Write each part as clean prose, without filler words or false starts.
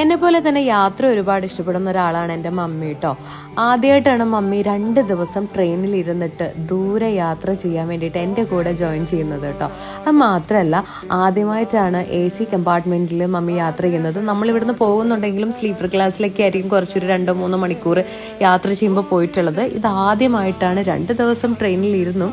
എന്നെപ്പോലെ തന്നെ യാത്ര ഒരുപാട് ഇഷ്ടപ്പെടുന്ന ഒരാളാണ് എൻ്റെ മമ്മി കേട്ടോ. ആദ്യമായിട്ടാണ് മമ്മി 2 ദിവസം ട്രെയിനിൽ ഇരുന്നിട്ട് ദൂരെ യാത്ര ചെയ്യാൻ വേണ്ടിയിട്ട് എൻ്റെ കൂടെ ജോയിൻ ചെയ്യുന്നത് കേട്ടോ. അത് മാത്രമല്ല, ആദ്യമായിട്ടാണ് AC കമ്പാർട്ട്മെൻറ്റിൽ മമ്മി യാത്ര ചെയ്യുന്നത്. നമ്മളിവിടുന്ന് പോകുന്നുണ്ടെങ്കിലും സ്ലീപ്പർ ക്ലാസ്സിലൊക്കെ ആയിരിക്കും കുറച്ചൊരു 2-3 മണിക്കൂർ യാത്ര ചെയ്യുമ്പോൾ പോയിട്ടുള്ളത്. ഇത് ആദ്യമായിട്ടാണ് 2 ദിവസം ട്രെയിനിൽ ഇരുന്നും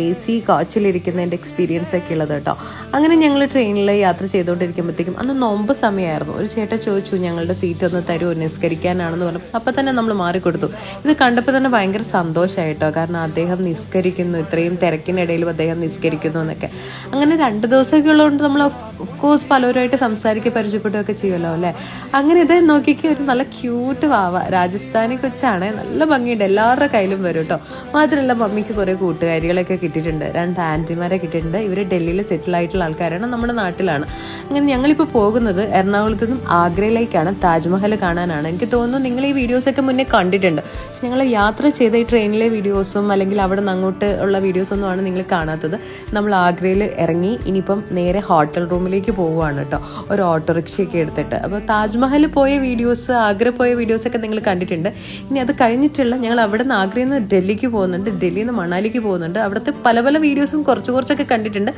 AC കോച്ചിലിരിക്കുന്നതിൻ്റെ എക്സ്പീരിയൻസ് ഒക്കെ ഉള്ളത് കേട്ടോ. അങ്ങനെ ഞങ്ങൾ ട്രെയിനിൽ യാത്ര ചെയ്തുകൊണ്ടിരിക്കുമ്പോഴത്തേക്കും അന്ന് നോമ്പ് സമയമായിരുന്നു. ഒരു ചേട്ടൻ ചോദിച്ചു, ഞങ്ങളുടെ സീറ്റ് ഒന്ന് തരുമോ, നിസ്കരിക്കാനാണെന്ന് പറഞ്ഞു. അപ്പം തന്നെ നമ്മൾ മാറിക്കൊടുത്തു. ഇത് കണ്ടപ്പോൾ തന്നെ ഭയങ്കര സന്തോഷമായിട്ടോ, കാരണം അദ്ദേഹം നിസ്കരിക്കുന്നു, ഇത്രയും തിരക്കിനിടയിലും അദ്ദേഹം നിസ്കരിക്കുന്നു എന്നൊക്കെ. അങ്ങനെ 2 ദിവസമൊക്കെ ഉള്ളതുകൊണ്ട് നമ്മൾ ഓഫ്കോഴ്സ് പലരുമായിട്ട് സംസാരിക്കുക പരിചയപ്പെടുകയൊക്കെ ചെയ്യുമല്ലോ അല്ലേ. അങ്ങനെ ഇത് നോക്കിക്ക് ഒരു നല്ല ക്യൂട്ട് വാവ, രാജസ്ഥാനി കൊച്ചാണ്, നല്ല ഭംഗിയുണ്ട്, എല്ലാവരുടെ കയ്യിലും വരും കേട്ടോ. മാത്രമല്ല മമ്മിക്ക് കുറേ കൂട്ടുകാരികളൊക്കെ കിട്ടിയിട്ടുണ്ട്, 2 ആൻറ്റിമാരെ കിട്ടിയിട്ടുണ്ട്. ഇവർ ഡൽഹിയിൽ സെറ്റിൽ ആയിട്ടുള്ള ആൾക്കാരാണ്, നമ്മുടെ നാട്ടിലാണ്. അങ്ങനെ ഞങ്ങളിപ്പോൾ പോകുന്നത് എറണാകുളത്ത് നിന്നും ആഗ്രയിലേക്കാണ്, താജ്മഹൽ കാണാനാണ്. എനിക്ക് തോന്നുന്നു നിങ്ങൾ ഈ വീഡിയോസൊക്കെ മുന്നേ കണ്ടിട്ടുണ്ട്. പക്ഷെ ഞങ്ങൾ യാത്ര ചെയ്ത ഈ ട്രെയിനിലെ വീഡിയോസും അല്ലെങ്കിൽ അവിടെ നിന്ന് അങ്ങോട്ട് ഉള്ള വീഡിയോസൊന്നും ആണ് നിങ്ങൾ കാണാത്തത്. നമ്മൾ ആഗ്രയിൽ ഇറങ്ങി ഇനിയിപ്പം നേരെ ഹോട്ടൽ റൂമിലേക്ക് പോവുകയാണ് കേട്ടോ, ഒരു ഓട്ടോറിക്ഷയൊക്കെ എടുത്തിട്ട്. അപ്പോൾ താജ്മഹൽ പോയ വീഡിയോസ്, ആഗ്ര പോയ വീഡിയോസൊക്കെ നിങ്ങൾ കണ്ടിട്ടുണ്ട്. ഇനി അത് കഴിഞ്ഞിട്ടുള്ള ഞങ്ങൾ അവിടെ നിന്ന് ആഗ്രയിൽ നിന്ന് ഡൽഹിക്ക് പോകുന്നുണ്ട്, ഡൽഹിയിൽ നിന്ന് മണാലിക്ക് പോകുന്നുണ്ട്. അവിടുത്തെ പല പല വീഡിയോസും കുറച്ചൊക്കെ കണ്ടിട്ടുണ്ട്.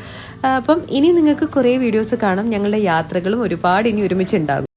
അപ്പം ഇനി നിങ്ങൾക്ക് കുറേ വീഡിയോസ് കാണാം. ഞങ്ങളുടെ യാത്രകളും ഒരുപാട് ഇനി ഒരുമിച്ചുണ്ടാകും.